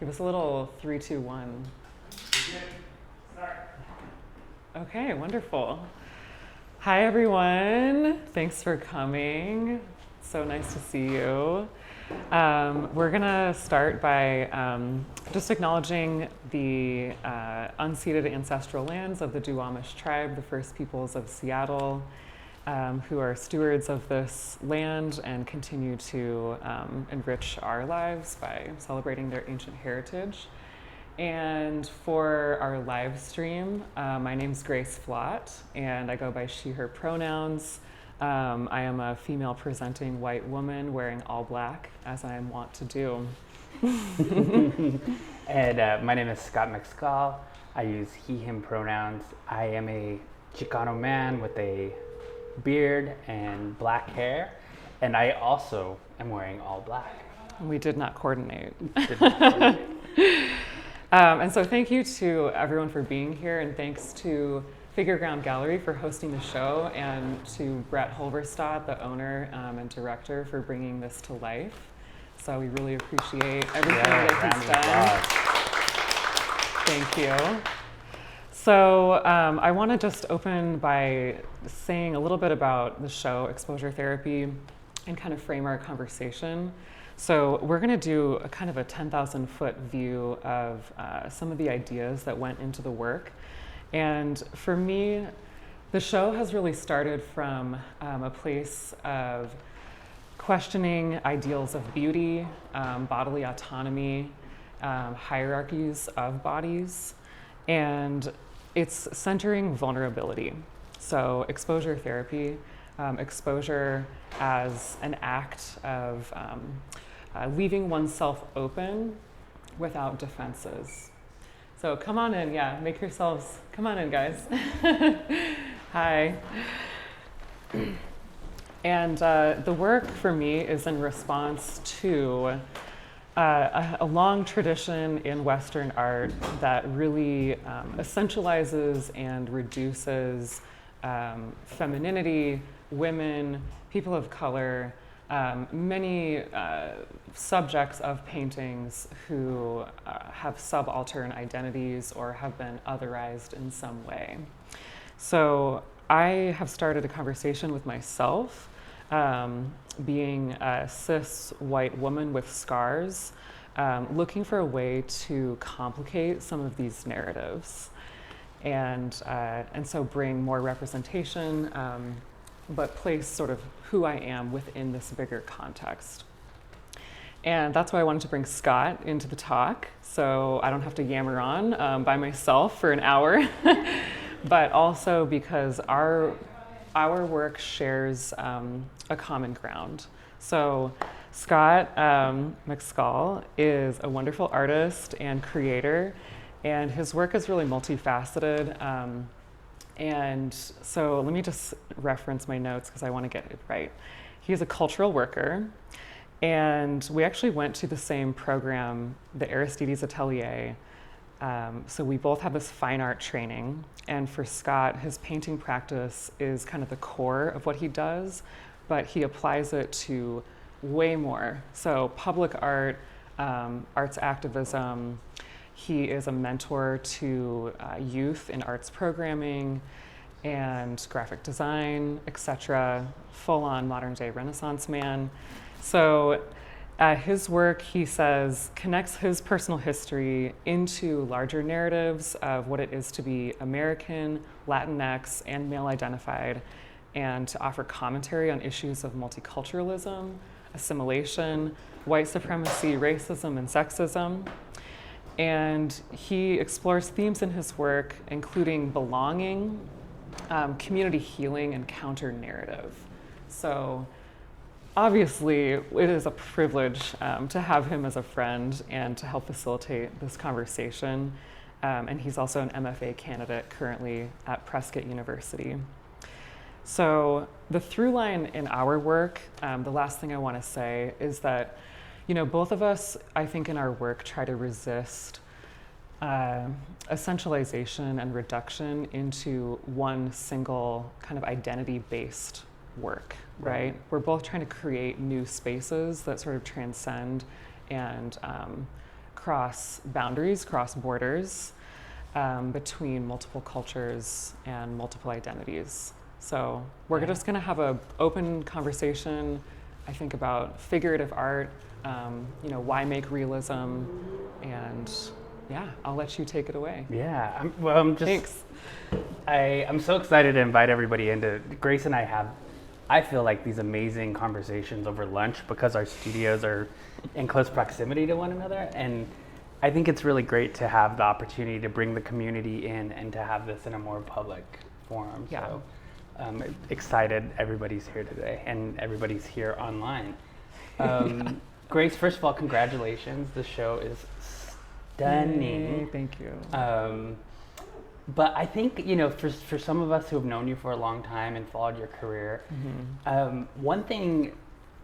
Give us a little 3, 2, 1. Start. Okay, wonderful. Hi, everyone. Thanks for coming. So nice to see you. We're going to start by just acknowledging the unceded ancestral lands of the Duwamish tribe, the First Peoples of Seattle, who are stewards of this land and continue to enrich our lives by celebrating their ancient heritage. And for our live stream, my name's Grace Flott, and I go by she, her pronouns. I am a female presenting white woman wearing all black, as I am wont to do. And my name is Scott Méxcal. I use he, him pronouns. I am a Chicano man with a beard and black hair, and I also am wearing all black. We did not coordinate. Did not coordinate. And so thank you to everyone for being here, and thanks to Figure Ground Gallery for hosting the show, and to Brett Holverstadt, the owner and director, for bringing this to life. So we really appreciate everything that he's done. Thank you. So I want to just open by saying a little bit about the show, Exposure Therapy, and kind of frame our conversation. So we're going to do a kind of a 10,000-foot view of some of the ideas that went into the work. And for me, the show has really started from a place of questioning ideals of beauty, bodily autonomy, hierarchies of bodies, and it's centering vulnerability. So exposure therapy, exposure as an act of leaving oneself open without defenses. So come on in, make yourselves, come on in, guys. Hi. And the work for me is in response to a long tradition in Western art that really essentializes and reduces femininity, women, people of color, many subjects of paintings who have subaltern identities or have been otherized in some way. So I have started a conversation with myself, being a cis white woman with scars, looking for a way to complicate some of these narratives, and so bring more representation, but place sort of who I am within this bigger context. And that's why I wanted to bring Scott into the talk, so I don't have to yammer on by myself for an hour, but also because our work shares a common ground. So Scott Méxcal is a wonderful artist and creator, and his work is really multifaceted. And so let me just reference my notes because I want to get it right. He's a cultural worker, and we actually went to the same program, the Aristides Atelier. So we both have this fine art training, and for Scott, his painting practice is kind of the core of what he does, but he applies it to way more. So public art, arts activism. He is a mentor to youth in arts programming and graphic design, etc. Full-on modern-day Renaissance man. So his work, he says, connects his personal history into larger narratives of what it is to be American, Latinx, and male-identified, and to offer commentary on issues of multiculturalism, assimilation, white supremacy, racism, and sexism. And he explores themes in his work, including belonging, community healing, and counter-narrative. So obviously, it is a privilege to have him as a friend and to help facilitate this conversation. And he's also an MFA candidate currently at Prescott University. So the through line in our work, the last thing I want to say is that both of us, I think, in our work try to resist essentialization and reduction into one single kind of identity-based work, right? We're both trying to create new spaces that sort of transcend and cross boundaries, cross borders between multiple cultures and multiple identities. So we're just going to have an open conversation, I think, about figurative art, why make realism, and yeah, I'll let you take it away. Yeah, Thanks. I'm so excited to invite everybody into. Grace and I have, I feel like, these amazing conversations over lunch because our studios are in close proximity to one another, and I think it's really great to have the opportunity to bring the community in and to have this in a more public forum. Yeah. So excited everybody's here today and everybody's here online. Grace, first of all, congratulations. The show is stunning. Yay, thank you. But I think, for some of us who have known you for a long time and followed your career, one thing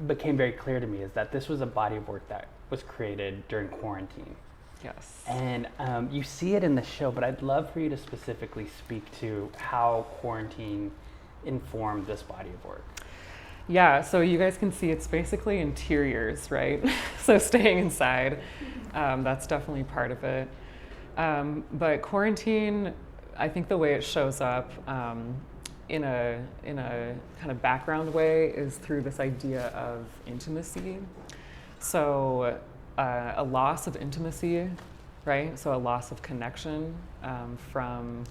became very clear to me is that this was a body of work that was created during quarantine. Yes. And you see it in the show, but I'd love for you to specifically speak to how quarantine informed this body of work. Yeah, so you guys can see it's basically interiors, right? So staying inside, that's definitely part of it. But quarantine, I think the way it shows up in a kind of background way is through this idea of intimacy. So a loss of intimacy, right? So a loss of connection from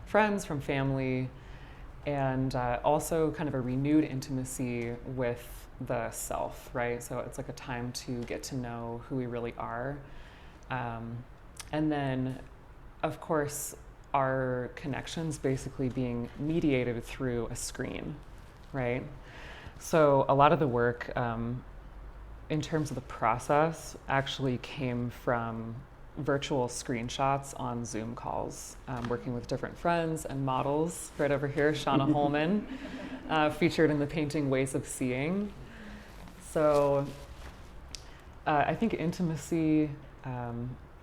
friends, from family, and also kind of a renewed intimacy with the self, right? So it's like a time to get to know who we really are. And then, of course, our connections basically being mediated through a screen, right? So a lot of the work in terms of the process actually came from virtual screenshots on Zoom calls, working with different friends and models. Right over here, Shauna Holman, featured in the painting Ways of Seeing. So I think intimacy,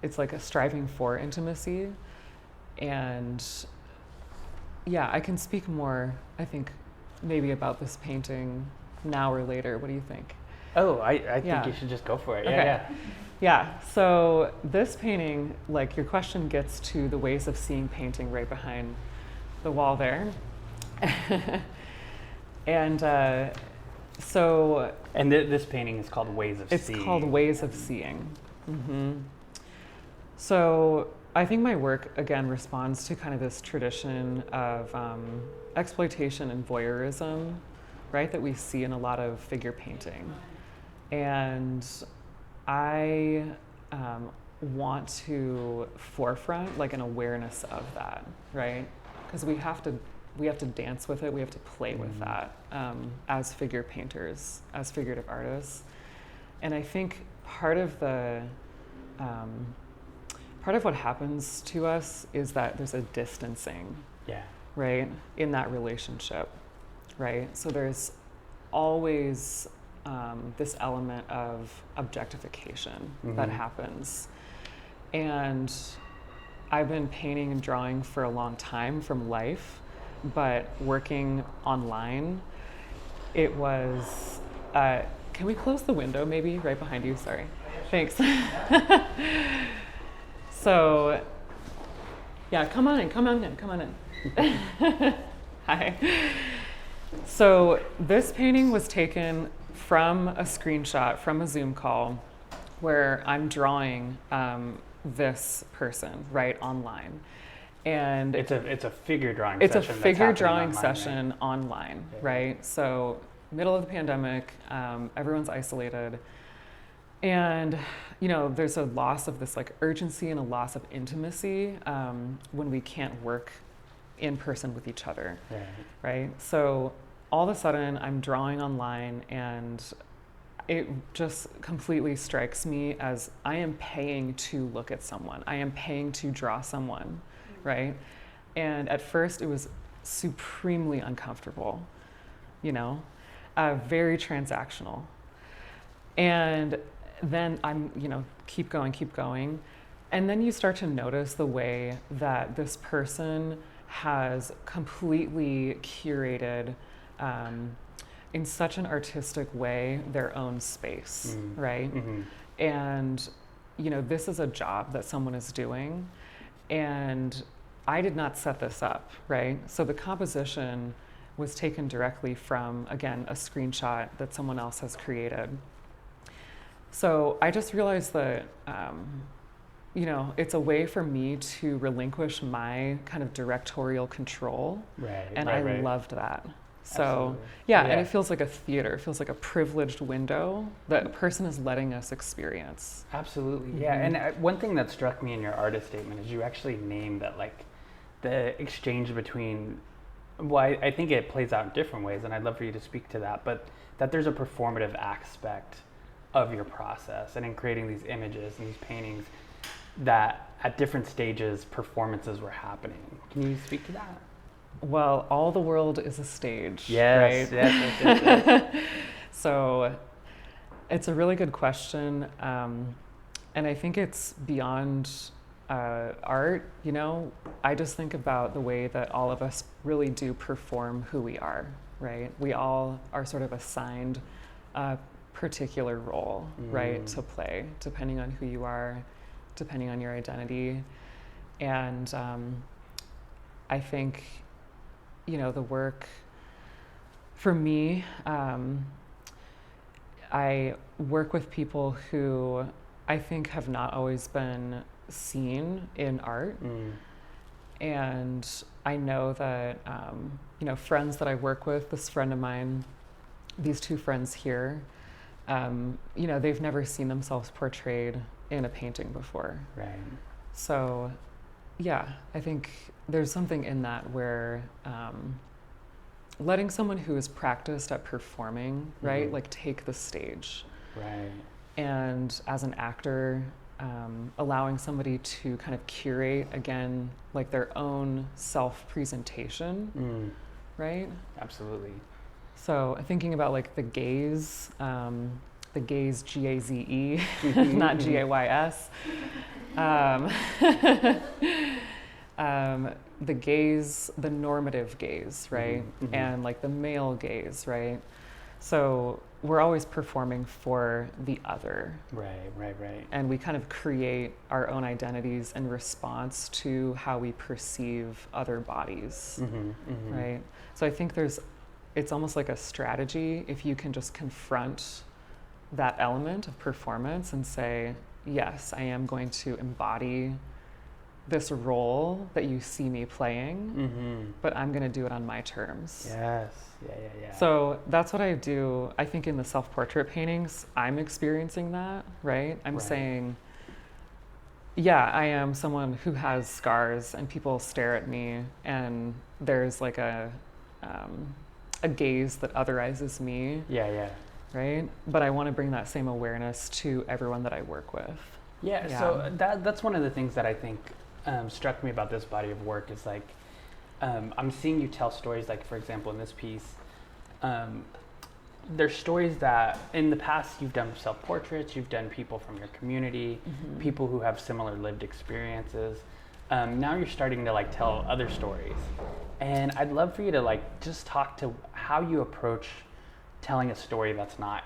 it's like a striving for intimacy. And yeah, I can speak more, I think, maybe about this painting now or later. What do you think? Oh, I think you should just go for it. Okay. Yeah, so this painting, like your question gets to the Ways of Seeing painting right behind the wall there. And this painting is called Ways of Seeing. It's called Ways of Seeing. Mm-hmm. So I think my work, again, responds to kind of this tradition of exploitation and voyeurism, right, that we see in a lot of figure painting. And I want to forefront like an awareness of that, right? Because we have to dance with it, we have to play with that as figure painters, as figurative artists. And I think part of what happens to us is that there's a distancing, right, in that relationship, right? So there's always this element of objectification that happens. And I've been painting and drawing for a long time from life, but working online, it was, can we close the window maybe right behind you? Sorry. Thanks. So, yeah, come on in. Hi. So this painting was taken from a screenshot from a Zoom call where I'm drawing this person right online, and it's a figure drawing. It's session a figure drawing online, session online, right? So middle of the pandemic, everyone's isolated, and there's a loss of this like urgency and a loss of intimacy when we can't work in person with each other, right? So all of a sudden I'm drawing online, and it just completely strikes me as I am paying to look at someone. I am paying to draw someone, right? And at first it was supremely uncomfortable, very transactional. And then I'm, keep going. And then you start to notice the way that this person has completely curated in such an artistic way their own space, right? And this is a job that someone is doing, and I did not set this up, right? So the composition was taken directly from, again, a screenshot that someone else has created. So I just realized that, it's a way for me to relinquish my kind of directorial control. Right. And right, I right. loved that. So, Absolutely. and it feels like a theater. It feels like a privileged window that a person is letting us experience. Absolutely. Yeah. And one thing that struck me in your artist statement is you actually named that, like, the exchange between, well, I think it plays out in different ways, and I'd love for you to speak to that, but that there's a performative aspect of your process, and in creating these images and these paintings, that at different stages performances were happening. Can you speak to that? Well, all the world is a stage, Yes, right? yes. So it's a really good question. And I think it's beyond art, I just think about the way that all of us really do perform who we are, right? We all are sort of assigned a particular role, right, to play, depending on who you are, depending on your identity. And I think, the work for me, I work with people who I think have not always been seen in art. And I know that, friends that I work with, this friend of mine, these two friends here, they've never seen themselves portrayed in a painting before. Right. So, I think there's something in that where letting someone who is practiced at performing, right, like take the stage. Right. And as an actor, allowing somebody to kind of curate, again, like their own self-presentation, right? Absolutely. So thinking about like the gaze, G-A-Z-E, not G-A-Y-S. The gaze, the normative gaze, right? And like the male gaze, right? So we're always performing for the other. Right. And we kind of create our own identities in response to how we perceive other bodies, right? So I think it's almost like a strategy if you can just confront that element of performance and say, yes, I am going to embody this role that you see me playing, but I'm going to do it on my terms. Yes. Yeah. So that's what I do. I think in the self-portrait paintings, I'm experiencing that, right? I'm saying, I am someone who has scars and people stare at me and there's like a gaze that otherizes me. Yeah. Right? But I want to bring that same awareness to everyone that I work with. Yeah. So that's one of the things that I think struck me about this body of work is like, I'm seeing you tell stories, like, for example, in this piece, there's stories that in the past you've done self-portraits, you've done people from your community, people who have similar lived experiences. Now you're starting to like tell other stories. And I'd love for you to like just talk to how you approach telling a story that's not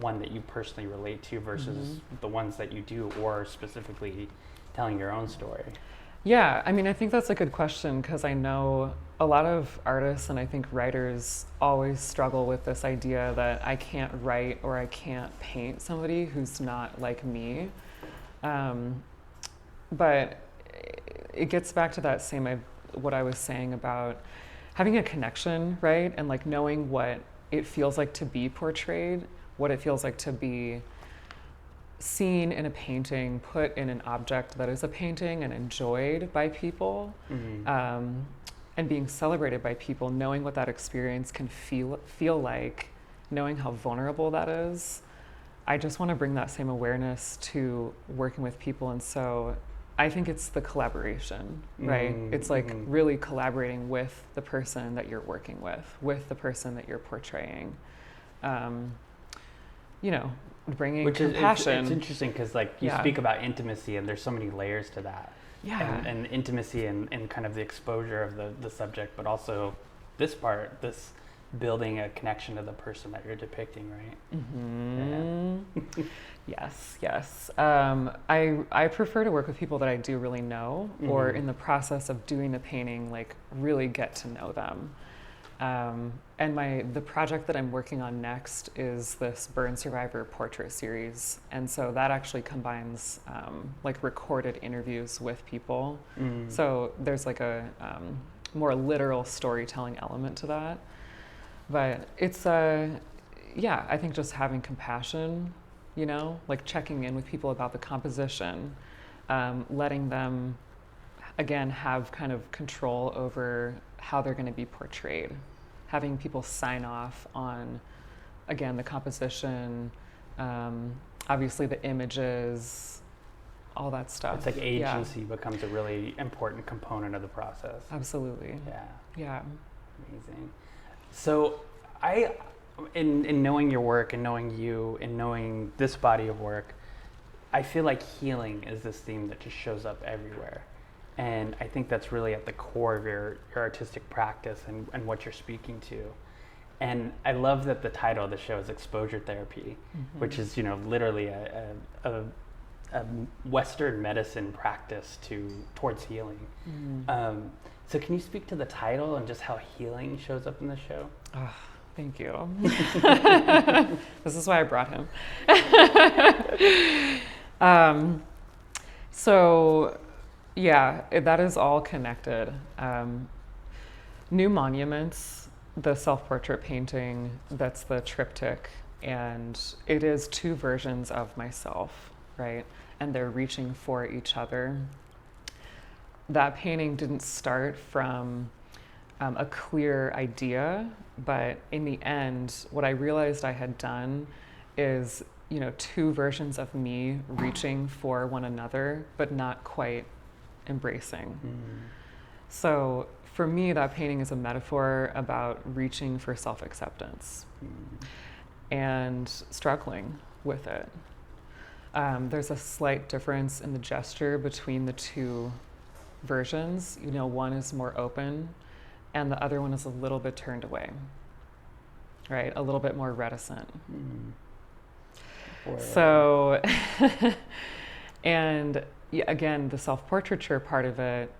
one that you personally relate to versus the ones that you do, or specifically telling your own story. Yeah, I mean, I think that's a good question because I know a lot of artists and I think writers always struggle with this idea that I can't write or I can't paint somebody who's not like me. But it gets back to that same, what I was saying about having a connection, right? And like knowing what it feels like to be portrayed, what it feels like to be seen in a painting, put in an object that is a painting and enjoyed by people, and being celebrated by people, knowing what that experience can feel like, knowing how vulnerable that is. I just want to bring that same awareness to working with people. And so I think it's the collaboration, right? It's like really collaborating with the person that you're working with the person that you're portraying. Bringing compassion. It's interesting because like you speak about intimacy and there's so many layers to that. Yeah. And intimacy and kind of the exposure of the subject, but also this part, this building a connection to the person that you're depicting, right? Mm-hmm. Yes, yes. I prefer to work with people that I do really know, or in the process of doing the painting, like really get to know them. And the project that I'm working on next is this burn survivor portrait series, and so that actually combines like recorded interviews with people. So there's like a more literal storytelling element to that. But it's yeah, I think just having compassion, you know, like checking in with people about the composition, letting them, again, have kind of control over how they're going to be portrayed, having people sign off on, again, the composition, obviously the images, all that stuff. It's like agency becomes a really important component of the process. Absolutely. Yeah. Yeah. Amazing. So in knowing your work and knowing you and knowing this body of work, I feel like healing is this theme that just shows up everywhere. And I think that's really at the core of your artistic practice and what you're speaking to. And I love that the title of the show is Exposure Therapy, which is, you know, literally a Western medicine practice towards healing. So can you speak to the title and just how healing shows up in the show? Oh, thank you. This is why I brought him. So yeah, that is all connected. New Monuments, the self-portrait painting, that's the triptych, and it is two versions of myself, right? And they're reaching for each other. That painting didn't start from a clear idea, but in the end, what I realized I had done is, you know, two versions of me reaching for one another, but not quite embracing. So for me, that painting is a metaphor about reaching for self-acceptance and struggling with it. There's a slight difference in the gesture between the two versions. You know, one is more open and the other one is a little bit turned away, right? A little bit more reticent. So, and again, the self-portraiture part of it,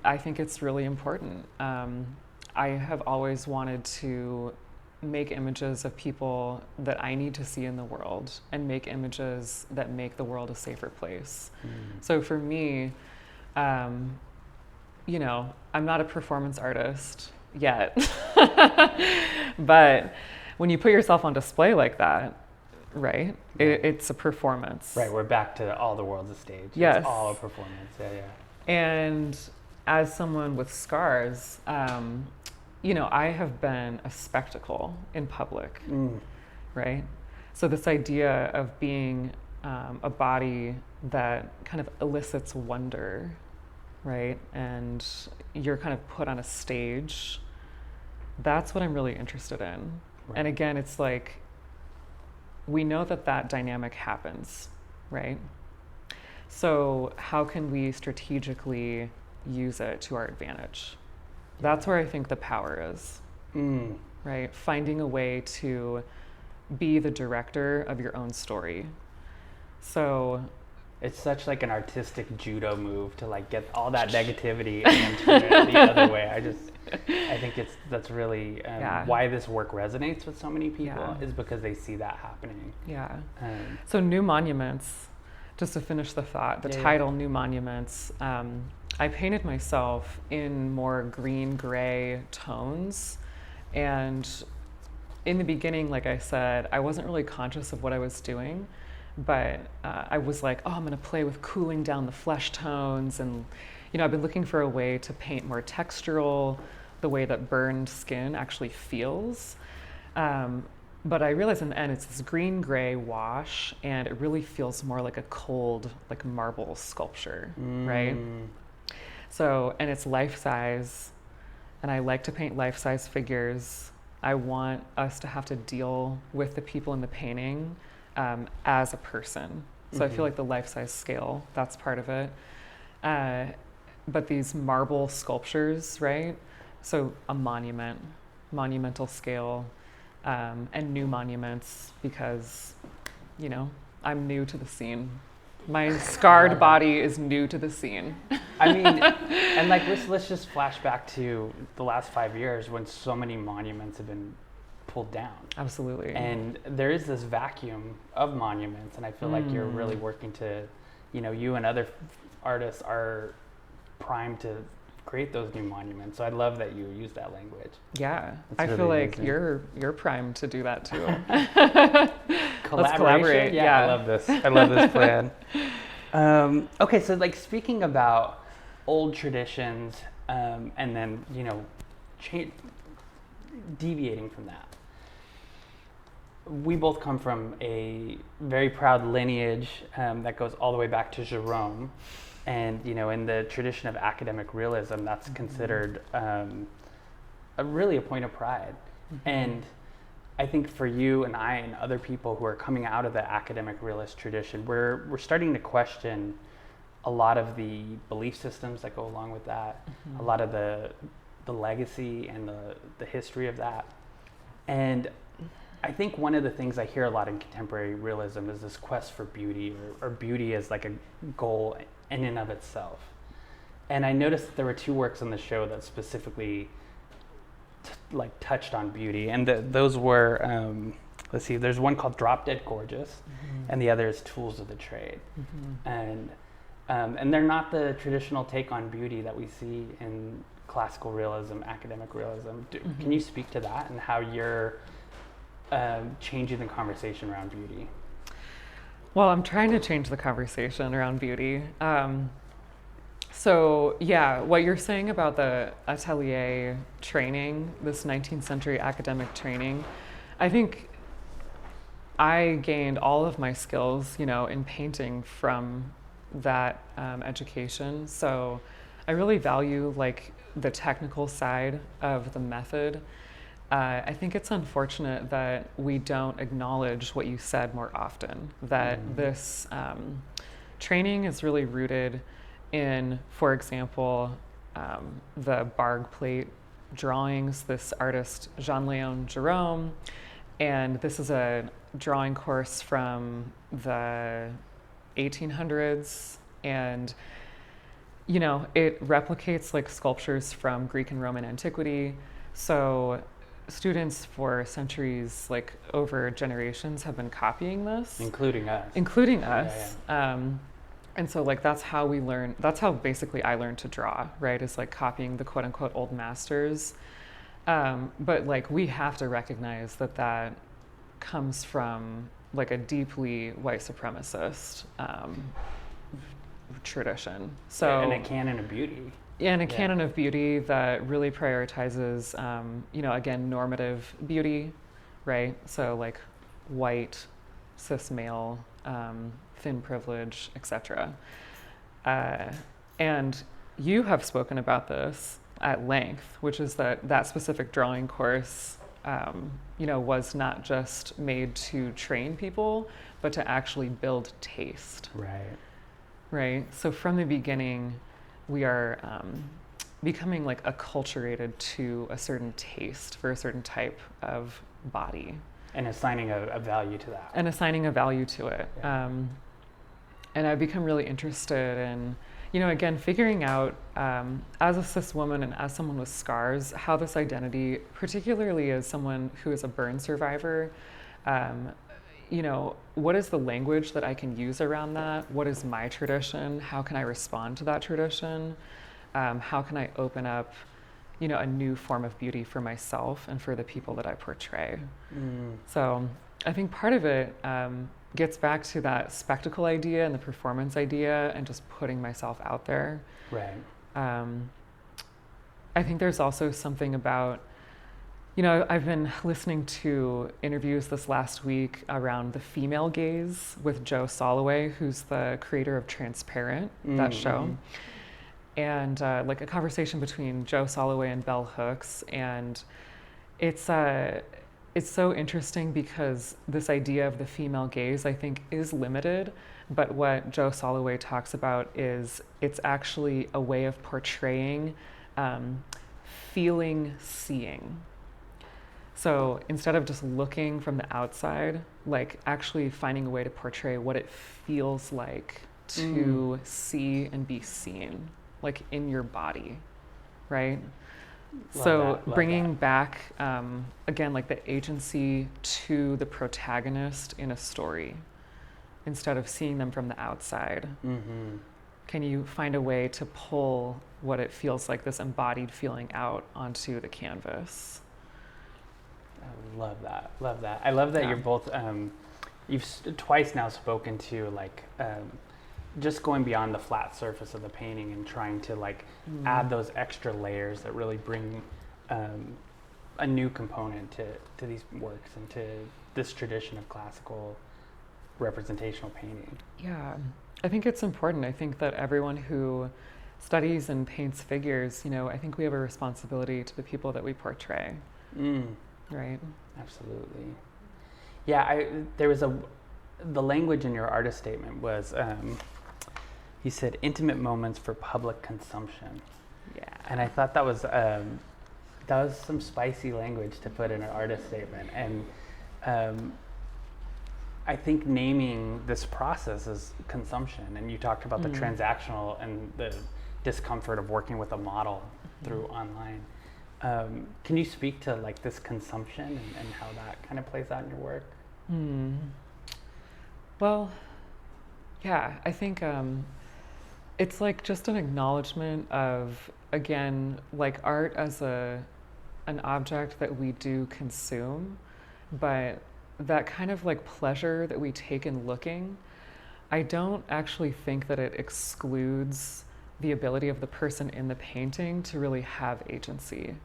I think it's really important. I have always wanted to make images of people that I need to see in the world and make images that make the world a safer place. So for me, you know, I'm not a performance artist yet, but when you put yourself on display like that, right, it's a performance. Right, we're back to all the world's a stage. Yes. It's all a performance, yeah. And as someone with scars, you know, I have been a spectacle in public, right? So this idea of being a body that kind of elicits wonder, right? And you're kind of put on a stage, that's what I'm really interested in. Right. And again, it's like, we know that dynamic happens, right? So how can we strategically use it to our advantage? That's where I think the power is, right? Finding a way to be the director of your own story. So it's such like an artistic judo move to like get all that negativity and then turn it the other way. I think that's really why this work resonates with so many people is because they see that happening. Yeah. So New Monuments, just to finish the thought, the title New Monuments, I painted myself in more green-gray tones. And in the beginning, like I said, I wasn't really conscious of what I was doing, but I was like, oh, I'm gonna play with cooling down the flesh tones. And, you know, I've been looking for a way to paint more textural, the way that burned skin actually feels. But I realized in the end, it's this green-gray wash, and it really feels more like a cold, like marble sculpture, right? So, and it's life-size, and I like to paint life-size figures. I want us to have to deal with the people in the painting as a person. So I feel like the life-size scale, that's part of it. But these marble sculptures, right? So a monument, monumental scale, and new monuments because, you know, I'm new to the scene. My scarred body is new to the scene. I mean, and like let's just flash back to the last 5 years when so many monuments have been pulled down. Absolutely. And there is this vacuum of monuments, and I feel like you're really working to, you know, you and other artists are primed to create those new monuments. So I love that you use that language. Yeah, That's I really feel like amazing. you're primed to do that too. Let's collaborate, Yeah, yeah. I love this. I love this plan. Okay, so like speaking about old traditions, and then, you know, deviating from that. We both come from a very proud lineage that goes all the way back to Jerome. And, you know, in the tradition of academic realism, that's considered really a point of pride. And I think for you and I and other people who are coming out of the academic realist tradition, we're starting to question a lot of the belief systems that go along with that, a lot of the legacy and the history of that. And I think one of the things I hear a lot in contemporary realism is this quest for beauty, or beauty as like a goal in and of itself. And I noticed that there were 2 works on the show that specifically touched on beauty, and those were let's see, there's one called Drop Dead Gorgeous, and the other is Tools of the Trade. And they're not the traditional take on beauty that we see in classical realism, academic realism. Can you speak to that and how you're changing the conversation around beauty? Well, I'm trying to change the conversation around beauty. So yeah, what you're saying about the atelier training, this 19th century academic training, I think I gained all of my skills, you know, in painting from that education. So I really value like the technical side of the method. I think it's unfortunate that we don't acknowledge what you said more often, that this training is really rooted in, for example, the Bargue plate drawings, this artist, Jean-Léon Gérôme, and this is a drawing course from the 1800s, and you know, it replicates like sculptures from Greek and Roman antiquity. So students for centuries, like over generations, have been copying this, Including us. Yeah. And so like that's how we learn, that's how basically I learned to draw, right? Is like copying the quote unquote old masters. But like we have to recognize that that comes from like a deeply white supremacist tradition. So and a canon of beauty. Yeah, and a canon of beauty that really prioritizes, you know, again, normative beauty, right? So like white, cis male, thin privilege, etc. And you have spoken about this at length, which is that specific drawing course, you know, was not just made to train people, but to actually build taste. Right. So from the beginning, we are becoming like acculturated to a certain taste for a certain type of body. And assigning a value to that. And assigning a value to it. Yeah. And I've become really interested in, you know, again, figuring out as a cis woman and as someone with scars, how this identity, particularly as someone who is a burn survivor, you know, what is the language that I can use around that? What is my tradition? How can I respond to that tradition? How can I open up, you know, a new form of beauty for myself and for the people that I portray? So I think part of it gets back to that spectacle idea and the performance idea and just putting myself out there. Right. I think there's also something about, you know, I've been listening to interviews this last week around the female gaze with Joe Soloway, who's the creator of Transparent, that show. And like a conversation between Joe Soloway and Bell Hooks. And it's so interesting because this idea of the female gaze, I think, is limited. But what Joe Soloway talks about is it's actually a way of portraying feeling, seeing. So instead of just looking from the outside, like actually finding a way to portray what it feels like to see and be seen, like in your body, right? So bringing back, again, like the agency to the protagonist in a story instead of seeing them from the outside. Can you find a way to pull what it feels like, this embodied feeling, out onto the canvas? I love that. Love that. I love that you're both, you've twice now spoken to like just going beyond the flat surface of the painting and trying to like add those extra layers that really bring a new component to these works and to this tradition of classical representational painting. Yeah, I think it's important. I think that everyone who studies and paints figures, I think we have a responsibility to the people that we portray. Right? Absolutely. Yeah, there was the language in your artist statement was, you said intimate moments for public consumption. Yeah. And I thought that was some spicy language to put in an artist statement. And I think naming this process as consumption, and you talked about the transactional and the discomfort of working with a model through online. Can you speak to like this consumption and how that kind of plays out in your work? Well, yeah, I think it's like just an acknowledgement of, again, like art as an object that we do consume, but that kind of like pleasure that we take in looking, I don't actually think that it excludes the ability of the person in the painting to really have agency.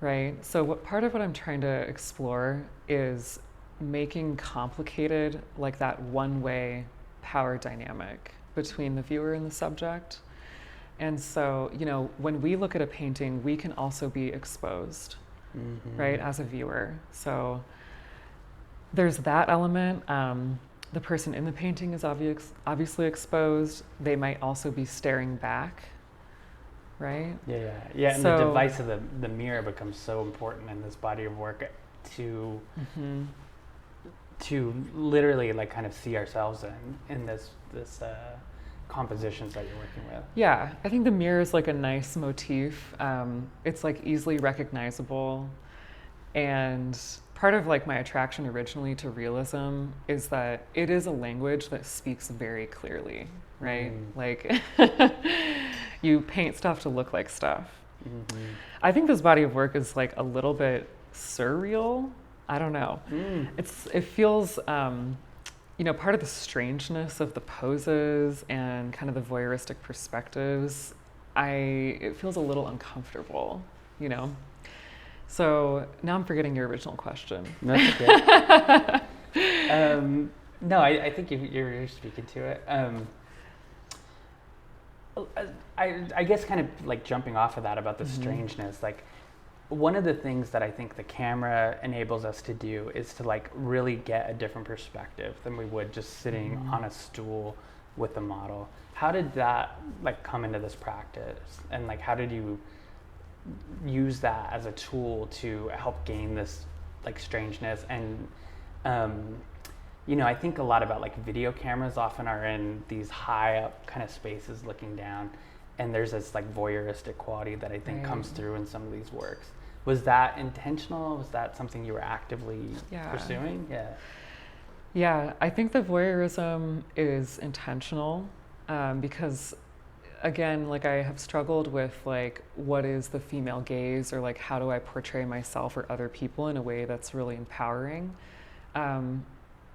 Right? So part of what I'm trying to explore is making complicated like that one-way power dynamic between the viewer and the subject. And so, when we look at a painting, we can also be exposed, right, as a viewer. So there's that element. The person in the painting is obviously exposed. They might also be staring back, right? Yeah. And the device of the mirror becomes so important in this body of work to literally like kind of see ourselves in this compositions that you're working with. Yeah, I think the mirror is like a nice motif. It's like easily recognizable, and part of like my attraction originally to realism is that it is a language that speaks very clearly, right? Like you paint stuff to look like stuff. I think this body of work is like a little bit surreal. I don't know. It feels, part of the strangeness of the poses and kind of the voyeuristic perspectives. It feels a little uncomfortable, So now I'm forgetting your original question. That's okay. No, I think you're speaking to it. I guess kind of like jumping off of that about the strangeness, like one of the things that I think the camera enables us to do is to like really get a different perspective than we would just sitting on a stool with a model. How did that like come into this practice? And like, how did you use that as a tool to help gain this like strangeness? And I think a lot about like video cameras often are in these high up kind of spaces looking down, and there's this like voyeuristic quality that I think comes through in some of these works. Was that intentional? Was that something you were actively pursuing? Yeah, I think the voyeurism is intentional because again, like I have struggled with like what is the female gaze, or like how do I portray myself or other people in a way that's really empowering.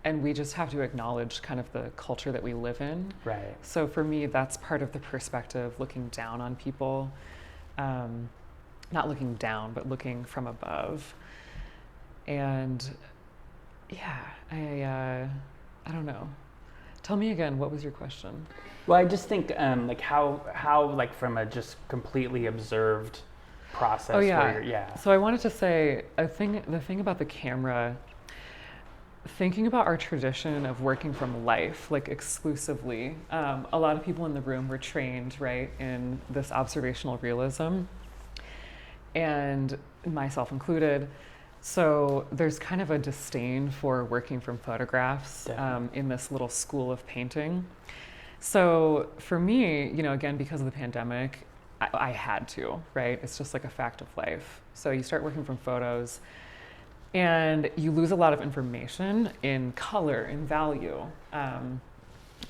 And we just have to acknowledge kind of the culture that we live in. Right. So for me, that's part of the perspective, looking down on people. Not looking down, but looking from above. And yeah, I don't know. Tell me again, what was your question? Well, I just think like how like from a just completely observed process. Oh yeah. So I wanted to say the thing about the camera, thinking about our tradition of working from life, like exclusively. A lot of people in the room were trained, right, in this observational realism, and myself included. So there's kind of a disdain for working from photographs Definitely. in this little school of painting. So for me, again, because of the pandemic, I had to, right? It's just like a fact of life. So you start working from photos and you lose a lot of information in color, in value,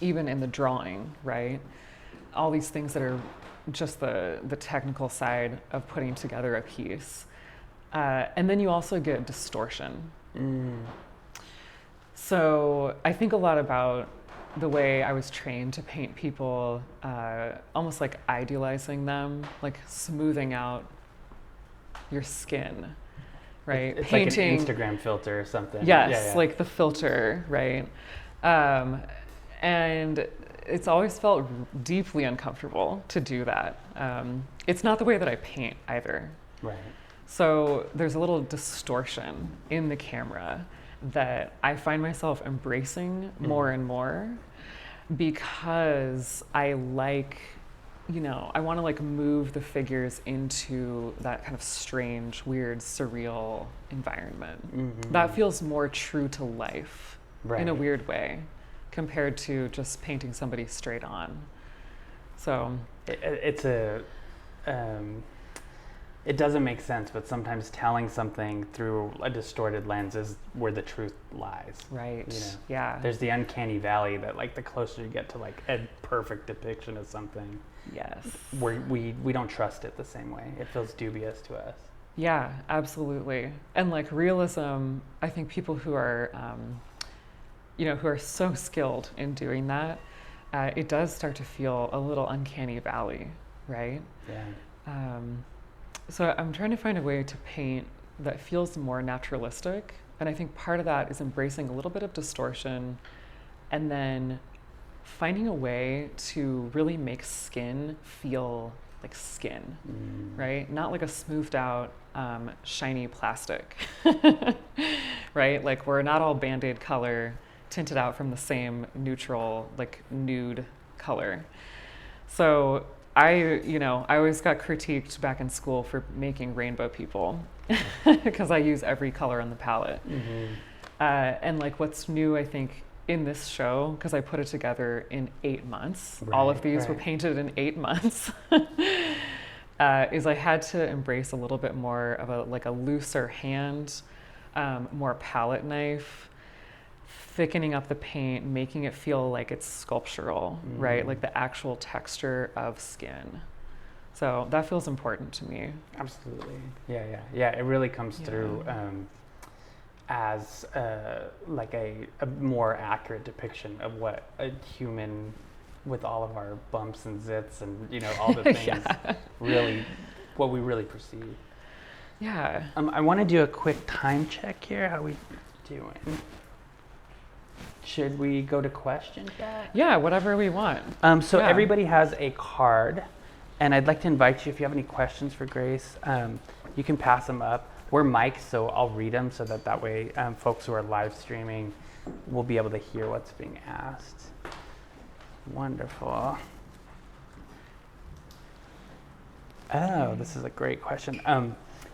even in the drawing, right? All these things that are just the technical side of putting together a piece. And then you also get distortion. So I think a lot about the way I was trained to paint people, almost like idealizing them, like smoothing out your skin, right? It's Painting, like an Instagram filter or something. yes, like the filter, right? And it's always felt deeply uncomfortable to do that. It's not the way that I paint either. Right. So there's a little distortion in the camera that I find myself embracing more and more because I like, I want to like move the figures into that kind of strange, weird, surreal environment. That feels more true to life in a weird way compared to just painting somebody straight on. So it's a it doesn't make sense, but sometimes telling something through a distorted lens is where the truth lies. right, yeah, There's the uncanny valley that like the closer you get to like a perfect depiction of something, yes, we don't trust it the same way. It feels dubious to us. yeah, absolutely. And like realism, I think people who are who are so skilled in doing that, it does start to feel a little uncanny valley, right? Yeah. So I'm trying to find a way to paint that feels more naturalistic. And I think part of that is embracing a little bit of distortion and then finding a way to really make skin feel like skin, right? Not like a smoothed out, shiny plastic, right? Like we're not all Band-Aid color tinted out from the same neutral, like nude color. So I always got critiqued back in school for making rainbow people because I use every color on the palette. And like what's new, I think, in this show, because I put it together in 8 months, all of these were painted in 8 months, is I had to embrace a little bit more of a looser hand, more palette knife, thickening up the paint, making it feel like it's sculptural, right? Like the actual texture of skin. So that feels important to me. Absolutely. Yeah. It really comes through as like a more accurate depiction of what a human with all of our bumps and zits and all the things really what we really perceive. Yeah. I want to do a quick time check here. How we doing? Should we go to questions? Yeah, whatever we want. So everybody has a card, and I'd like to invite you, if you have any questions for Grace, you can pass them up. We're mic'd, so I'll read them so that way folks who are live streaming will be able to hear what's being asked. Wonderful. Oh, this is a great question.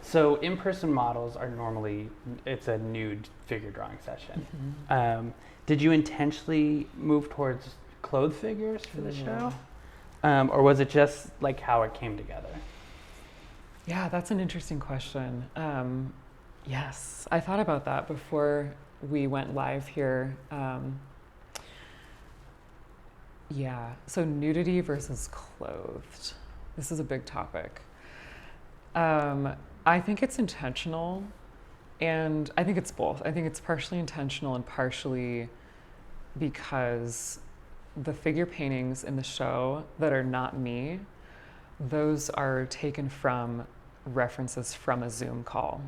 So in-person models are normally, it's a nude figure drawing session. Did you intentionally move towards clothed figures for the show? Or was it just like how it came together? Yeah, that's an interesting question. Yes, I thought about that before we went live here. Yeah, so nudity versus clothed. This is a big topic. I think it's intentional, and I think it's both. I think it's partially intentional and partially because the figure paintings in the show that are not me, those are taken from references from a Zoom call.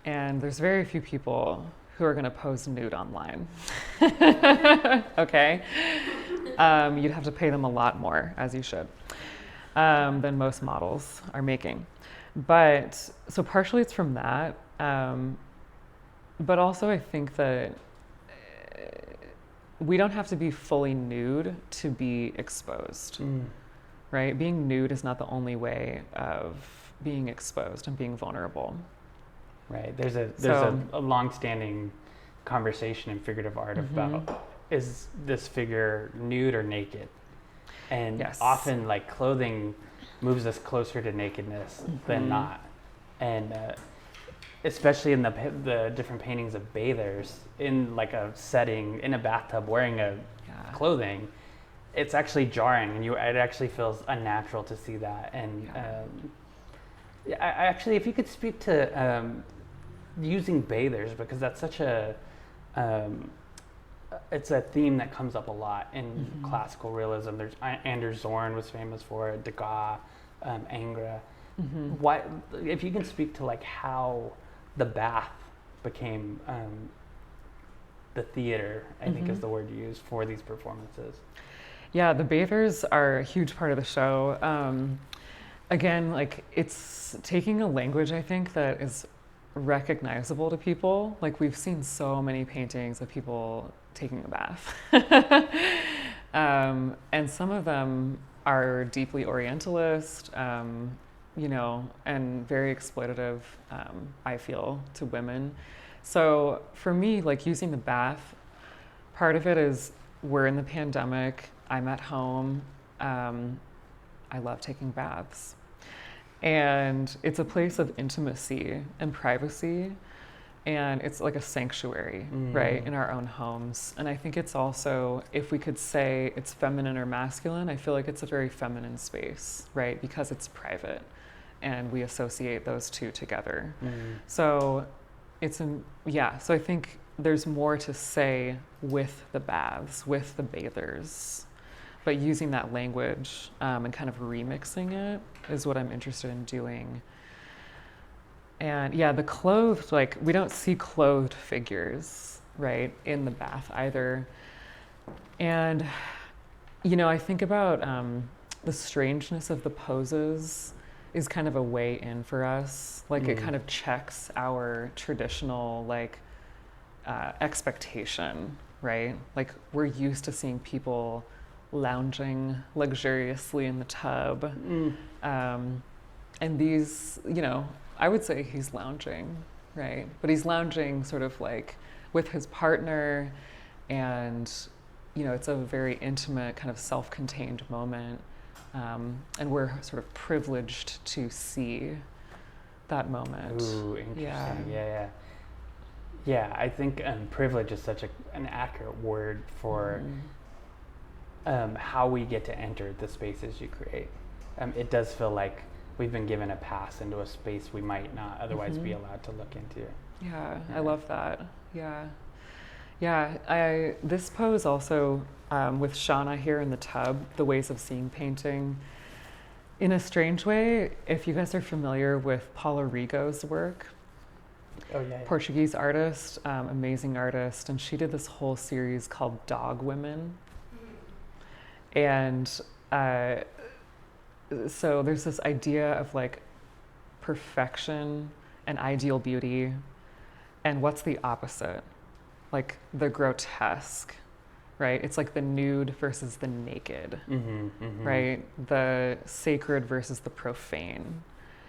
And there's very few people who are going to pose nude online. Okay? You'd have to pay them a lot more, as you should, than most models are making. But so partially it's from that. But also I think that we don't have to be fully nude to be exposed, right? Being nude is not the only way of being exposed and being vulnerable. Right. There's a long-standing conversation in figurative art about, is this figure nude or naked? And often like clothing moves us closer to nakedness than not. And especially in the different paintings of bathers in like a setting in a bathtub wearing a clothing, it's actually jarring, and it actually feels unnatural to see that. And I actually, if you could speak to using bathers, because that's such a it's a theme that comes up a lot in classical realism. There's Anders Zorn was famous for it, Degas, Ingres. Why, if you can speak to like how the bath became the theater, I think is the word you use for these performances. Yeah, the bathers are a huge part of the show. Again, like it's taking a language, I think, that is recognizable to people. Like we've seen so many paintings of people taking a bath. And some of them are deeply Orientalist, you know, and very exploitative, I feel, to women. So for me, like using the bath, part of it is we're in the pandemic, I'm at home, I love taking baths. And it's a place of intimacy and privacy, and it's like a sanctuary, right, in our own homes. And I think it's also, if we could say it's feminine or masculine, I feel like it's a very feminine space, right, because it's private, and we associate those two together. So it's so I think there's more to say with the baths, with the bathers, but using that language and kind of remixing it is what I'm interested in doing. And yeah, the clothed, like we don't see clothed figures, right, in the bath either. And, you know, I think about the strangeness of the poses is kind of a way in for us. Like it kind of checks our traditional like expectation, right? Like we're used to seeing people lounging luxuriously in the tub. And these, you know, I would say he's lounging, right? But he's lounging sort of like with his partner, and, you know, it's a very intimate kind of self-contained moment. And we're sort of privileged to see that moment. Ooh, interesting. Yeah, I think privilege is such an accurate word for how we get to enter the spaces you create. It does feel like we've been given a pass into a space we might not otherwise be allowed to look into. Yeah, I love that. Yeah, this pose also with Shauna here in the tub, the ways of seeing painting. In a strange way, if you guys are familiar with Paula Rigo's work, Portuguese artist, amazing artist, and she did this whole series called Dog Women. And so there's this idea of like perfection and ideal beauty, and what's the opposite? Like the grotesque, right? It's like the nude versus the naked, right? The sacred versus the profane.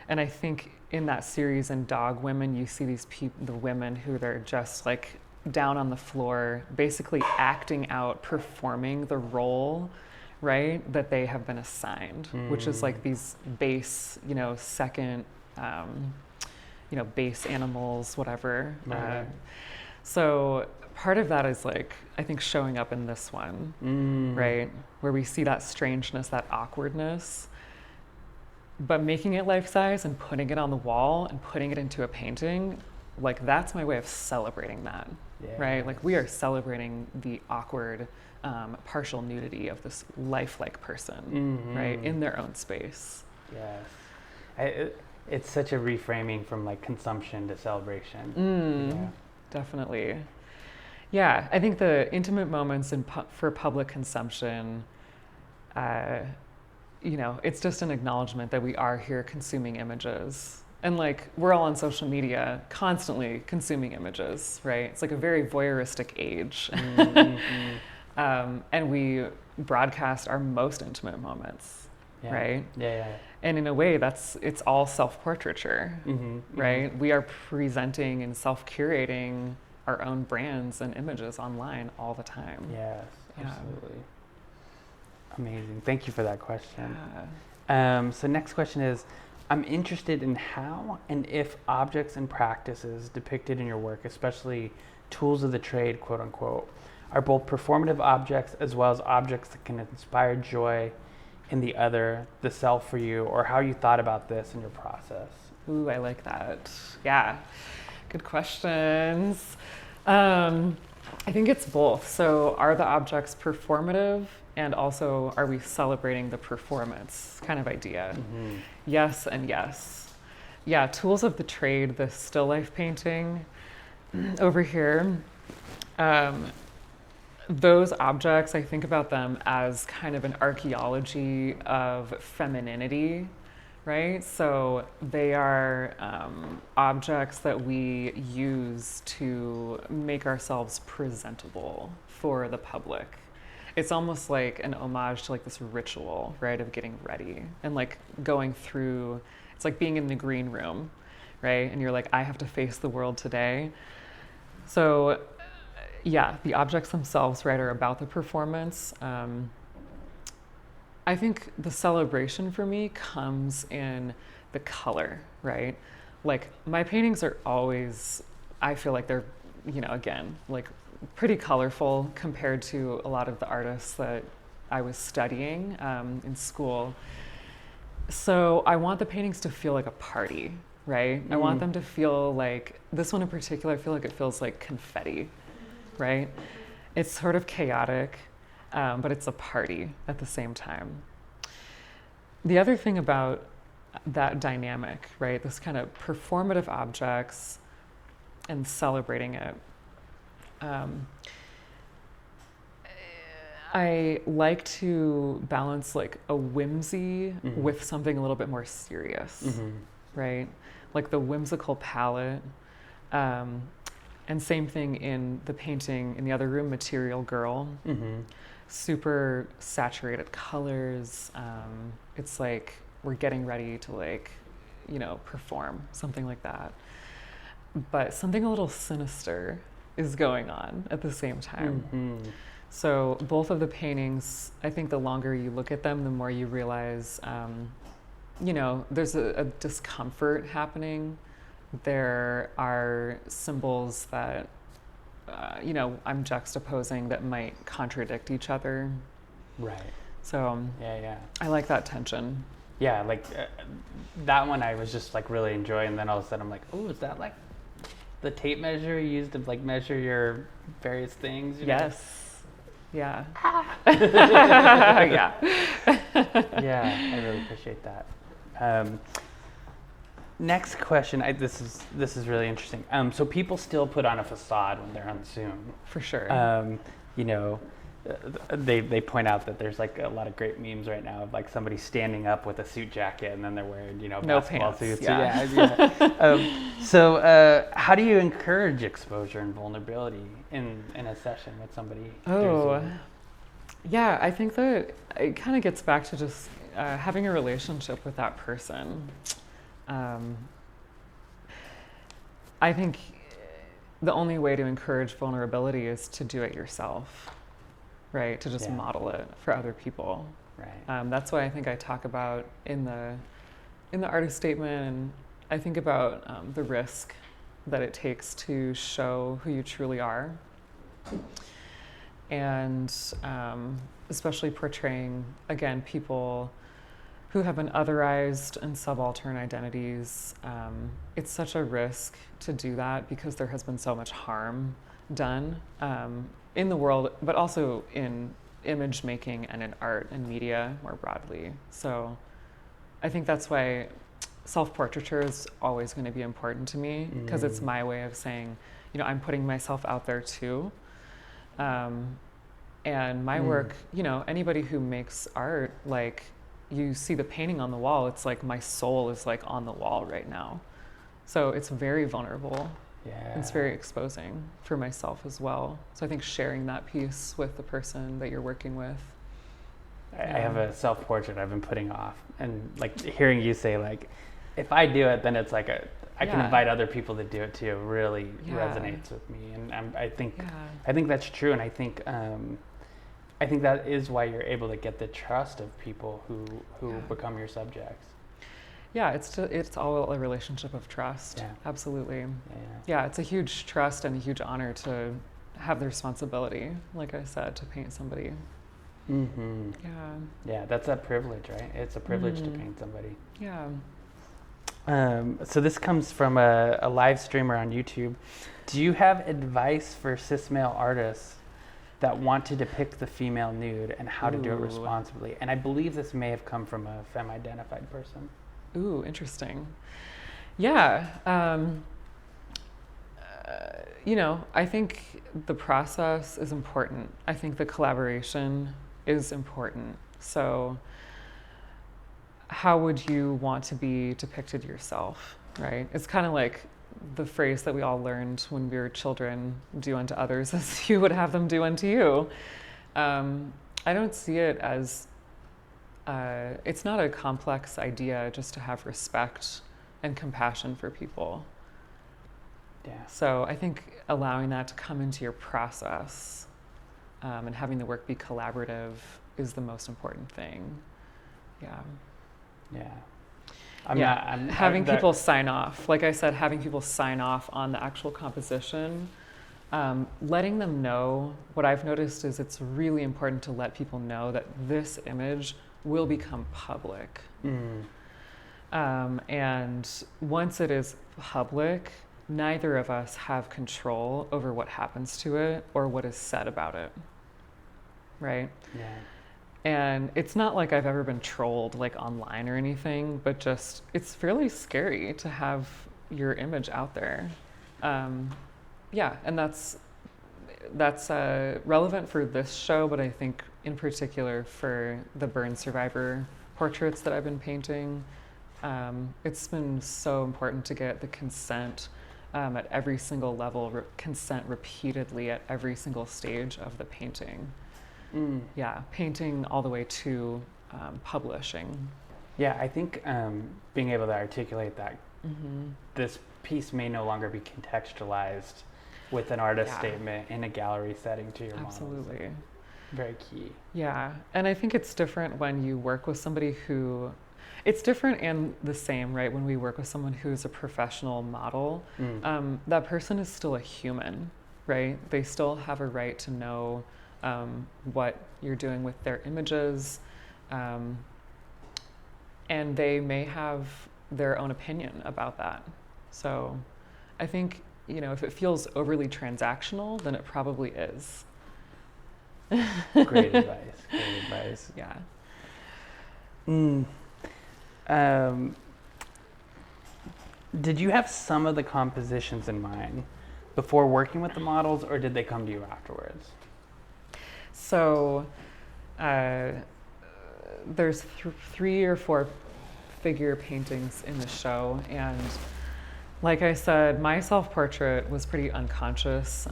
And I think in that series in Dog Women, you see these the women who they're just like down on the floor, basically acting out, performing the role, right, that they have been assigned, which is like these base, you know, second, you know, base animals, whatever. So part of that is like, I think showing up in this one, right, where we see that strangeness, that awkwardness, but making it life-size and putting it on the wall and putting it into a painting, like that's my way of celebrating that, right? Like we are celebrating the awkward, partial nudity of this lifelike person, right, in their own space. Yes. It's such a reframing from like consumption to celebration. Definitely. Yeah, I think the intimate moments for public consumption, you know, it's just an acknowledgement that we are here consuming images. And like, we're all on social media constantly consuming images, right? It's like a very voyeuristic age. And we broadcast our most intimate moments Yeah. right? Yeah. And in a way, it's all self-portraiture, right? We are presenting and self-curating our own brands and images online all the time. Yes, Yeah. absolutely. Amazing. Thank you for that question. Yeah. So next question is, I'm interested in how and if objects and practices depicted in your work, especially tools of the trade, quote unquote, are both performative objects as well as objects that can inspire joy in the other, the self for you, or how you thought about this in your process. Ooh, I like that. Yeah, good questions. I think it's both. So are the objects performative, and also are we celebrating the performance kind of idea? Yes and yes. Yeah, tools of the trade, the still life painting over here. Those objects, I think about them as kind of an archaeology of femininity, right? So they are objects that we use to make ourselves presentable for the public. It's almost like an homage to like this ritual, right, of getting ready and like going through, it's like being in the green room, right? And you're like, I have to face the world today. So yeah, the objects themselves, right, are about the performance. I think the celebration for me comes in the color, right? Like my paintings are always, I feel like they're, again, like pretty colorful compared to a lot of the artists that I was studying in school. So I want the paintings to feel like a party, right? I want them to feel like, this one in particular, I feel like it feels like confetti, right? It's sort of chaotic, but it's a party at the same time. The other thing about that dynamic, right, this kind of performative objects and celebrating it, I like to balance like a whimsy with something a little bit more serious, right? Like the whimsical palette. And same thing in the painting in the other room, Material Girl. Super saturated colors. It's like we're getting ready to like, perform, something like that. But something a little sinister is going on at the same time. So both of the paintings, I think the longer you look at them, the more you realize, there's a discomfort happening. There are symbols that, I'm juxtaposing that might contradict each other. Right. So Yeah. I like that tension. Yeah, like that one I was just like really enjoying. And then all of a sudden I'm like, oh, is that like the tape measure you used to like measure your various things? Yes. Yeah. Yeah. Yeah, I really appreciate that. Next question. This is really interesting. So people still put on a facade when they're on Zoom. For sure. They point out that there's like a lot of great memes right now of like somebody standing up with a suit jacket and then they're wearing no basketball pants. suits. Yeah. So how do you encourage exposure and vulnerability in a session with somebody? Yeah, I think that it kind of gets back to just having a relationship with that person. I think the only way to encourage vulnerability is to do it yourself, right? To just model it for other people. Right. That's why I think I talk about in the artist statement, and I think about the risk that it takes to show who you truly are. And especially portraying, again, people who have been otherized and subaltern identities. It's such a risk to do that because there has been so much harm done in the world, but also in image making and in art and media more broadly. So I think that's why self-portraiture is always going to be important to me, because it's my way of saying, I'm putting myself out there too. And my work, anybody who makes art, like, you see the painting on the wall, it's like my soul is like on the wall right now. So it's very vulnerable. Yeah. It's very exposing for myself as well. So I think sharing that piece with the person that you're working with. I have a self-portrait I've been putting off, and like hearing you say like, if I do it, then it's like I can invite other people to do it too. Really resonates with me, and I think that's true, and I think that is why you're able to get the trust of people who become your subjects. Yeah, it's all a relationship of trust. Yeah. Absolutely. Yeah. It's a huge trust and a huge honor to have the responsibility, like I said, to paint somebody. Mm-hmm. Yeah, that's a privilege, right? It's a privilege to paint somebody. Yeah. So this comes from a live streamer on YouTube. Do you have advice for cis male artists that want to depict the female nude and how to do it responsibly? And I believe this may have come from a femme-identified person. Ooh, interesting. Yeah. I think the process is important. I think the collaboration is important. So how would you want to be depicted yourself, right? It's kind of like the phrase that we all learned when we were children, do unto others as you would have them do unto you. I don't see it as, it's not a complex idea just to have respect and compassion for people. Yeah. So I think allowing that to come into your process and having the work be collaborative is the most important thing. Yeah. Yeah. Having people sign off. Like I said, having people sign off on the actual composition, letting them know. What I've noticed is it's really important to let people know that this image will become public. And once it is public, neither of us have control over what happens to it or what is said about it. Right? Yeah. And it's not like I've ever been trolled like online or anything, but just it's fairly scary to have your image out there. And that's relevant for this show, but I think in particular for the burn survivor portraits that I've been painting, it's been so important to get the consent at every single level, consent repeatedly at every single stage of the painting. Yeah, painting all the way to publishing. Yeah, I think being able to articulate that this piece may no longer be contextualized with an artist statement in a gallery setting to your models. Absolutely. Very key. Yeah, and I think it's different when you work with somebody who, it's different and the same, right? When we work with someone who's a professional model, that person is still a human, right? They still have a right to know what you're doing with their images, and they may have their own opinion about that. So I think, if it feels overly transactional, then it probably is. Great advice. Yeah. Did you have some of the compositions in mind before working with the models, or did they come to you afterwards? So there's 3 or 4 figure paintings in the show, and like I said, my self-portrait was pretty unconscious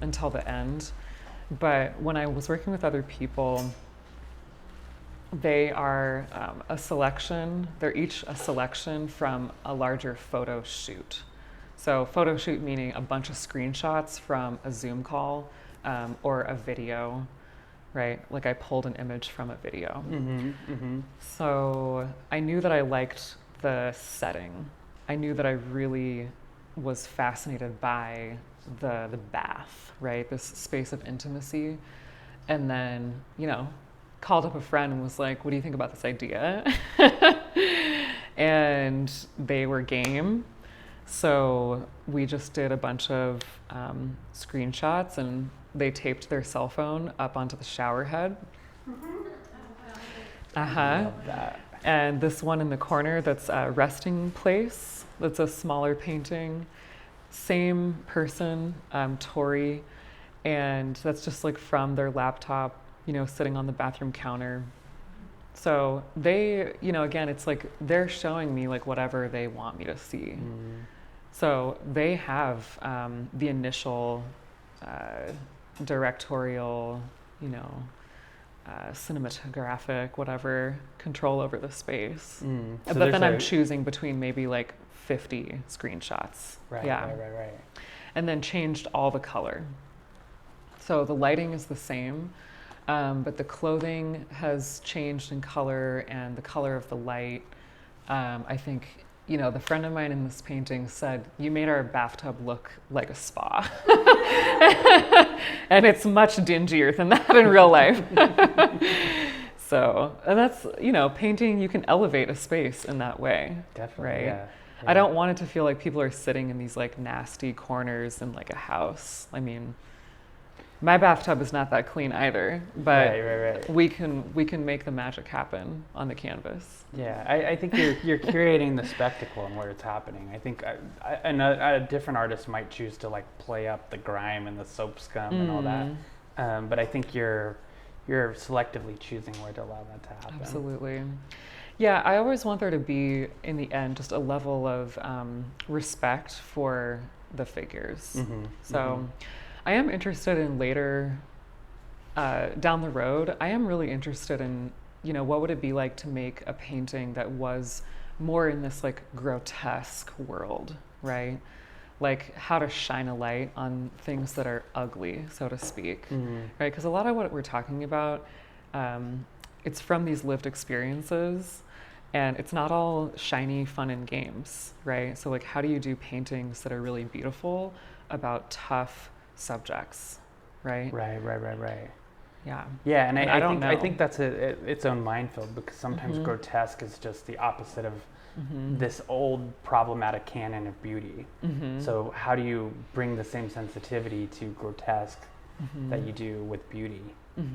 until the end. But when I was working with other people, they are a selection. They're each a selection from a larger photo shoot. So photo shoot meaning a bunch of screenshots from a Zoom call or a video, right? Like I pulled an image from a video. So I knew that I liked the setting. I knew that I really was fascinated by the bath, right? This space of intimacy. And then, called up a friend and was like, what do you think about this idea? And they were game. So we just did a bunch of screenshots, and they taped their cell phone up onto the shower head. Love that. And this one in the corner, that's a resting place. That's a smaller painting. Same person, Tori, and that's just like from their laptop, sitting on the bathroom counter. So they, again, it's like they're showing me like whatever they want me to see. So they have the initial directorial, cinematographic, whatever, control over the space. So But then I'm choosing between maybe like 50 screenshots. Right, yeah. right. And then changed all the color. So the lighting is the same, but the clothing has changed in color and the color of the light. I think, the friend of mine in this painting said, "You made our bathtub look like a spa." And it's much dingier than that in real life. So, and that's, painting, you can elevate a space in that way. Definitely, right? yeah. I don't want it to feel like people are sitting in these like nasty corners in like a house. I mean, my bathtub is not that clean either, but right. we can make the magic happen on the canvas. Yeah, I think you're curating the spectacle and where it's happening. I think a different artist might choose to like play up the grime and the soap scum and all that, but I think you're selectively choosing where to allow that to happen. Absolutely. Yeah, I always want there to be, in the end, just a level of respect for the figures. So I am interested in later, down the road, I am really interested in, what would it be like to make a painting that was more in this like grotesque world, right? Like how to shine a light on things that are ugly, so to speak, right? Because a lot of what we're talking about, it's from these lived experiences. And it's not all shiny fun and games, right? So like, how do you do paintings that are really beautiful about tough subjects, right? Right. Yeah. Yeah, and I don't know. I think that's its own minefield, because sometimes grotesque is just the opposite of this old problematic canon of beauty. So how do you bring the same sensitivity to grotesque that you do with beauty?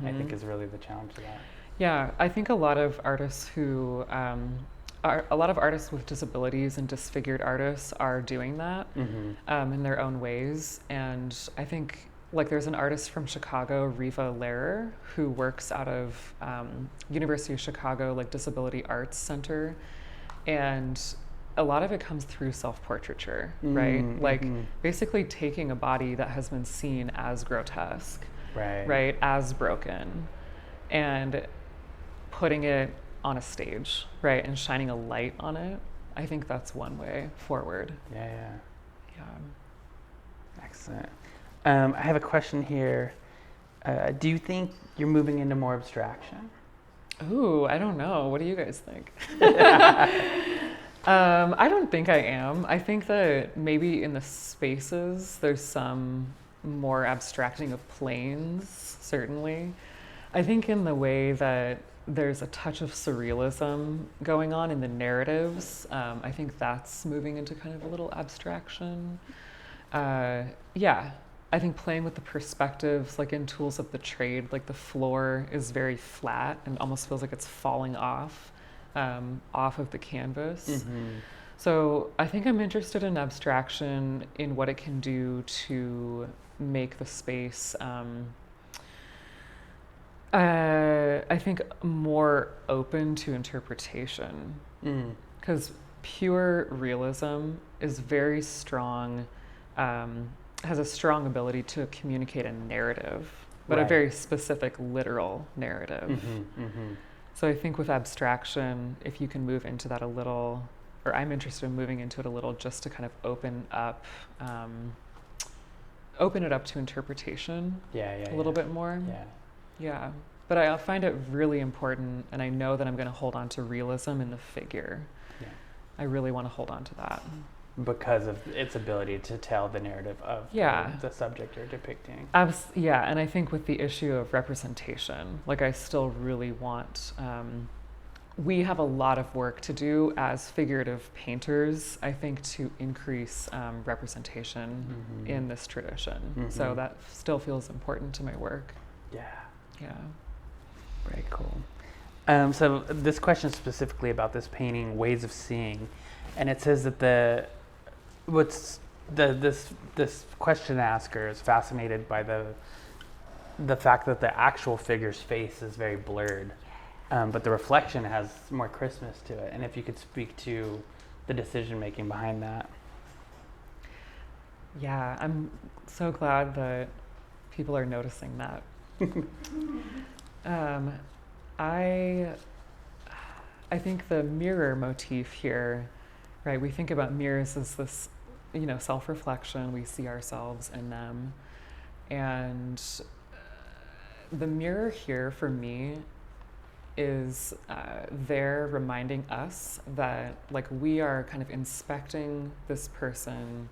I think is really the challenge of that. Yeah, I think a lot of artists who a lot of artists with disabilities and disfigured artists are doing that in their own ways. And I think like there's an artist from Chicago, Riva Lehrer, who works out of University of Chicago, like Disability Arts Center. And a lot of it comes through self-portraiture, right? Like basically taking a body that has been seen as grotesque, right? As broken, and putting it on a stage, right? And shining a light on it. I think that's one way forward. Yeah. Excellent. I have a question here. Do you think you're moving into more abstraction? Ooh, I don't know. What do you guys think? I don't think I am. I think that maybe in the spaces, there's some more abstracting of planes, certainly. I think in the way that there's a touch of surrealism going on in the narratives, I think that's moving into kind of a little abstraction. I think playing with the perspectives, like in Tools of the Trade, like the floor is very flat and almost feels like it's falling off of the canvas. So I think I'm interested in abstraction, in what it can do to make the space, I think, more open to interpretation. Because pure realism is very strong, has a strong ability to communicate a narrative, but a very specific literal narrative. So I think with abstraction, if you can move into that a little, or I'm interested in moving into it a little, just to kind of open it up to interpretation a little bit more. Yeah. But I find it really important, and I know that I'm going to hold on to realism in the figure. I really want to hold on to that. Because of its ability to tell the narrative of the subject you're depicting. And I think with the issue of representation, like I still really want, we have a lot of work to do as figurative painters, I think, to increase representation in this tradition. So that still feels important to my work. Yeah. Very cool. So this question is specifically about this painting, Ways of Seeing, and it says that this question asker is fascinated by the fact that the actual figure's face is very blurred, but the reflection has more crispness to it. And if you could speak to the decision making behind that. Yeah, I'm so glad that people are noticing that. Um, I I think the mirror motif here, right? We think about mirrors as this, self-reflection. We see ourselves in them, and the mirror here for me is there reminding us that like we are kind of inspecting this person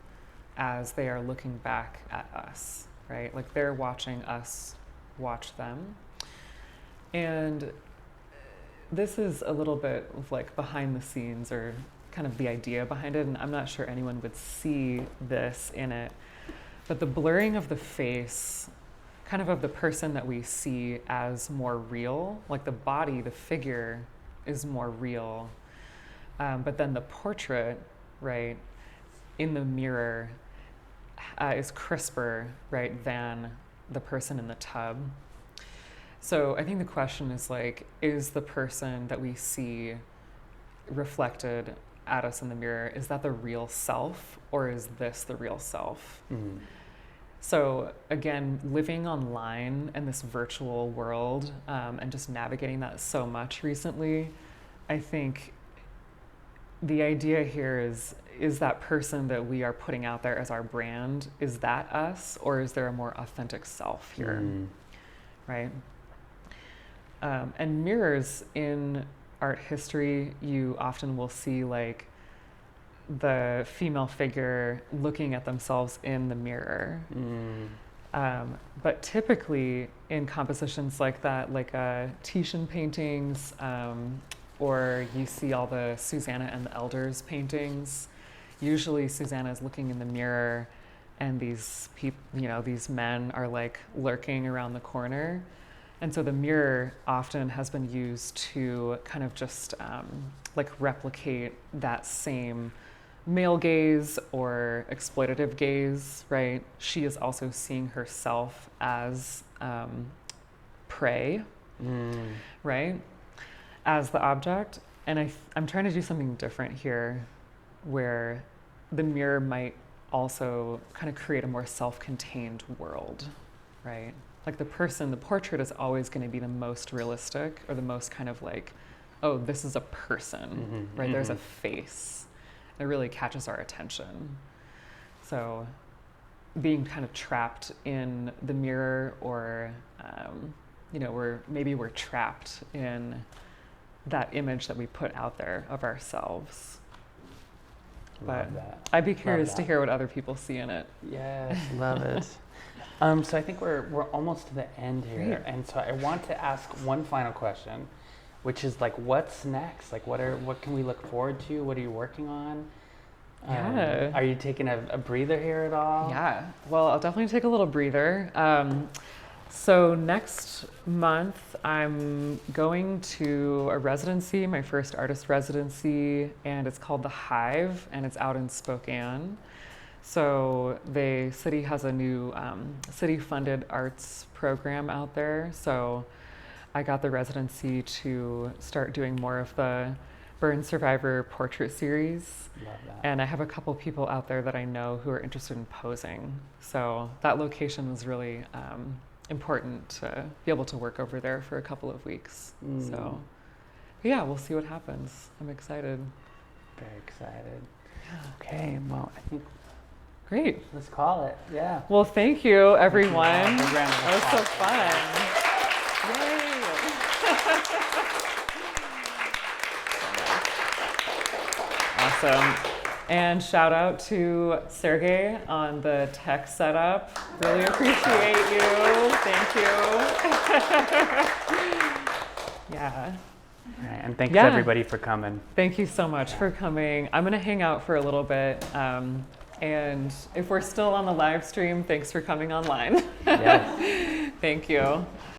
as they are looking back at us, right? Like they're watching us watch them. And this is a little bit of like behind the scenes or kind of the idea behind it, and I'm not sure anyone would see this in it, but the blurring of the face kind of the person that we see as more real, like the body, the figure is more real, but then the portrait, right, in the mirror is crisper, right, than the person in the tub. So I think the question is like, is the person that we see reflected at us in the mirror, is that the real self, or is this the real self? Mm. So again, living online in this virtual world and just navigating that so much recently, I think the idea here is that person that we are putting out there as our brand, is that us, or is there a more authentic self here, right? And mirrors in art history, you often will see like the female figure looking at themselves in the mirror. But typically in compositions like that, like Titian paintings, or you see all the Susanna and the Elders paintings, usually Susanna is looking in the mirror and these these men are like lurking around the corner. And so the mirror often has been used to kind of just like replicate that same male gaze or exploitative gaze, right? She is also seeing herself as prey, right? As the object. And I'm trying to do something different here where the mirror might also kind of create a more self-contained world, right? Like the portrait is always going to be the most realistic, or the most kind of like, oh, this is a person, right? There's a face. It really catches our attention. So being kind of trapped in the mirror, or, we're trapped in that image that we put out there of ourselves. But I'd be curious to hear what other people see in it. Yes, love it. So I think we're almost to the end here. Great. And so I want to ask one final question, which is like, what's next? Like, what can we look forward to? What are you working on? Yeah. Are you taking a breather here at all? Yeah. Well, I'll definitely take a little breather. So next month, I'm going to a residency, my first artist residency, and it's called The Hive, and it's out in Spokane. So the city has a new city-funded arts program out there. So I got the residency to start doing more of the burn survivor portrait series. Love that. And I have a couple people out there that I know who are interested in posing. So that location was really important to be able to work over there for a couple of weeks. So yeah, we'll see what happens. I'm excited. Very excited. Okay, well, I think great. Let's call it. Yeah. Well, thank you, everyone. Thank you. That was so fun. Yay. Awesome. And shout out to Sergey on the tech setup. Really appreciate you. Thank you. Yeah. All right, and thanks everybody for coming. Thank you so much for coming. I'm going to hang out for a little bit. And if we're still on the live stream, thanks for coming online. Yes. Thank you.